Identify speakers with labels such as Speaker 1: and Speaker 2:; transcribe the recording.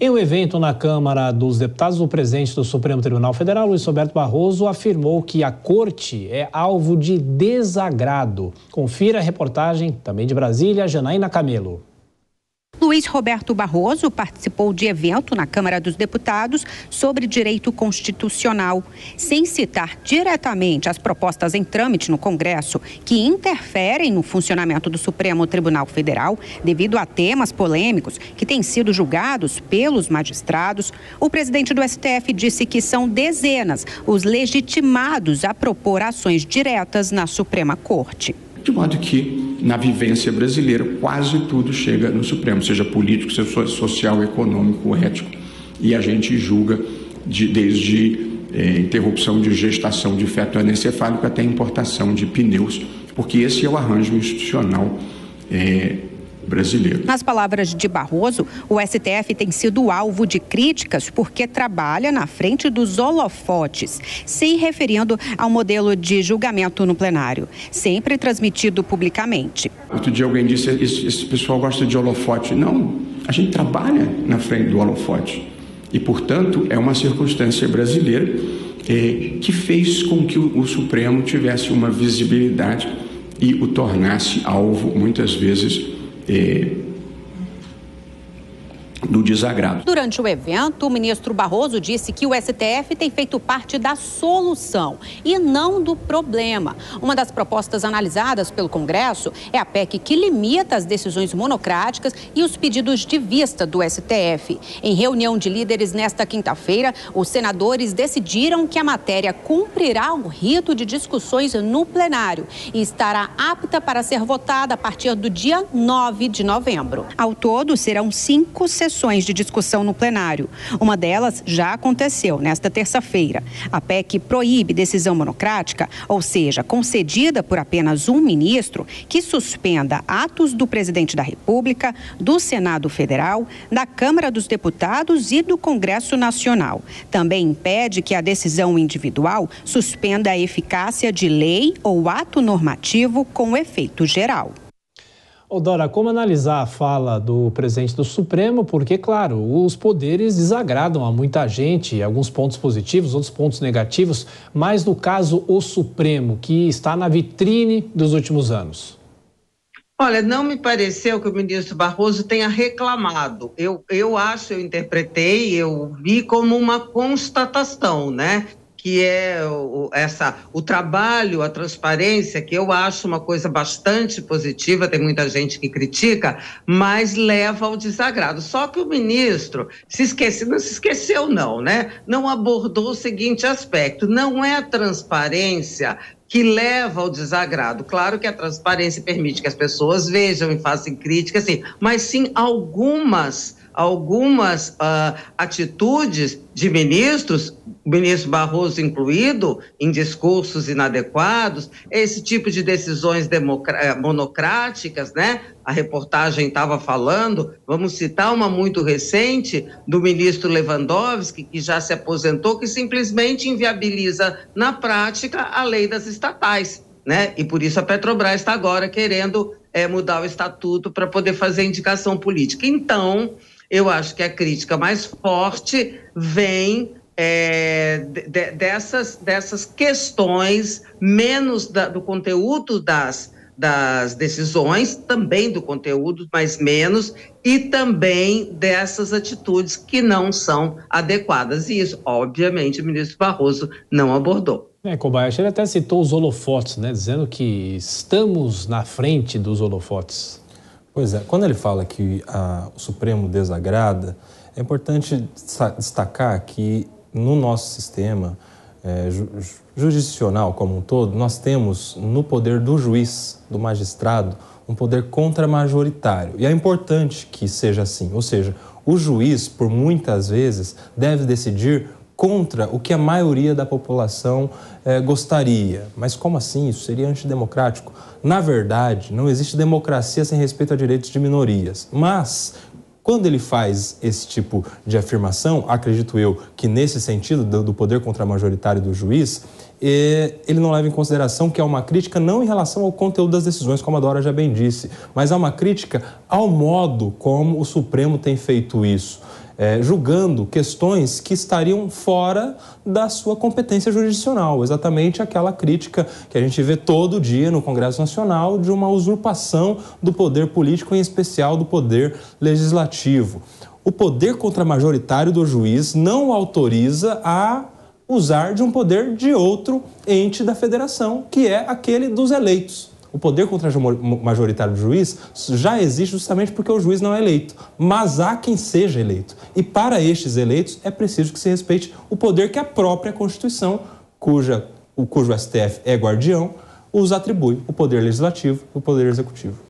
Speaker 1: Em um evento na Câmara dos Deputados, o presidente do Supremo Tribunal Federal, Luiz Roberto Barroso, afirmou que a corte é alvo de desagrado. Confira a reportagem, também de Brasília, Janaína Camelo.
Speaker 2: Luiz Roberto Barroso participou de evento na Câmara dos Deputados sobre direito constitucional, sem citar diretamente as propostas em trâmite no Congresso que interferem no funcionamento do Supremo Tribunal Federal devido a temas polêmicos que têm sido julgados pelos magistrados. O presidente do STF disse que são dezenas os legitimados a propor ações diretas na Suprema Corte.
Speaker 3: De modo que, na vivência brasileira, quase tudo chega no Supremo, seja político, seja social, econômico, ético. E a gente julga desde interrupção de gestação de feto anencefálico até importação de pneus, porque esse é o arranjo institucional brasileiro.
Speaker 2: Nas palavras de Barroso, o STF tem sido alvo de críticas porque trabalha na frente dos holofotes, se referindo ao modelo de julgamento no plenário, sempre transmitido publicamente.
Speaker 3: Outro dia alguém disse, esse pessoal gosta de holofote. Não, a gente trabalha na frente do holofote e, portanto, é uma circunstância brasileira que fez com que o Supremo tivesse uma visibilidade e o tornasse alvo, muitas vezes, do desagrado.
Speaker 2: Durante o evento, o ministro Barroso disse que o STF tem feito parte da solução e não do problema. Uma das propostas analisadas pelo Congresso é a PEC que limita as decisões monocráticas e os pedidos de vista do STF. Em reunião de líderes nesta quinta-feira, os senadores decidiram que a matéria cumprirá um rito de discussões no plenário e estará apta para ser votada a partir do dia 9 de novembro. Ao todo, serão 5 sessões de discussão no plenário. Uma delas já aconteceu nesta terça-feira. A PEC proíbe decisão monocrática, ou seja, concedida por apenas um ministro, que suspenda atos do presidente da República, do Senado Federal, da Câmara dos Deputados e do Congresso Nacional. Também impede que a decisão individual suspenda a eficácia de lei ou ato normativo com efeito geral.
Speaker 1: Dora, como analisar a fala do presidente do Supremo? Porque, claro, os poderes desagradam a muita gente, alguns pontos positivos, outros pontos negativos, mas no caso o Supremo, que está na vitrine dos últimos anos.
Speaker 4: Olha, não me pareceu que o ministro Barroso tenha reclamado. Eu interpretei, eu vi como uma constatação, né? Que é o trabalho, a transparência, que eu acho uma coisa bastante positiva, tem muita gente que critica, mas leva ao desagrado. Só que o ministro não se esqueceu não, né? Não abordou o seguinte aspecto, não é a transparência que leva ao desagrado. Claro que a transparência permite que as pessoas vejam e façam críticas, sim, mas sim algumas atitudes de ministros, o ministro Barroso incluído, em discursos inadequados, esse tipo de decisões monocráticas, né? A reportagem estava falando, vamos citar uma muito recente do ministro Lewandowski, que já se aposentou, que simplesmente inviabiliza na prática a lei das estatais, né? E por isso a Petrobras está agora querendo mudar o estatuto para poder fazer indicação política. Então, eu acho que a crítica mais forte vem dessas questões, menos do conteúdo das decisões, também do conteúdo, mas menos, e também dessas atitudes que não são adequadas. E isso, obviamente, o ministro Barroso não abordou.
Speaker 1: Kobayashi, ele até citou os holofotes, né, dizendo que estamos na frente dos holofotes.
Speaker 5: Pois é, quando ele fala que o Supremo desagrada, é importante destacar que no nosso sistema jurisdicional como um todo, nós temos no poder do juiz, do magistrado, um poder contramajoritário. E é importante que seja assim, ou seja, o juiz, por muitas vezes, deve decidir contra o que a maioria da população gostaria. Mas como assim? Isso seria antidemocrático? Na verdade, não existe democracia sem respeito a direitos de minorias. Mas, quando ele faz esse tipo de afirmação, acredito eu que nesse sentido do poder contramajoritário do juiz, ele não leva em consideração que é uma crítica não em relação ao conteúdo das decisões, como a Dora já bem disse, mas é uma crítica ao modo como o Supremo tem feito isso. julgando questões que estariam fora da sua competência jurisdicional, exatamente aquela crítica que a gente vê todo dia no Congresso Nacional de uma usurpação do poder político, em especial do poder legislativo. O poder contramajoritário do juiz não autoriza a usar de um poder de outro ente da federação, que é aquele dos eleitos. O poder contramajoritário do juiz já existe justamente porque o juiz não é eleito, mas há quem seja eleito. E para estes eleitos é preciso que se respeite o poder que a própria Constituição, cujo STF é guardião, os atribui, o poder legislativo e o poder executivo.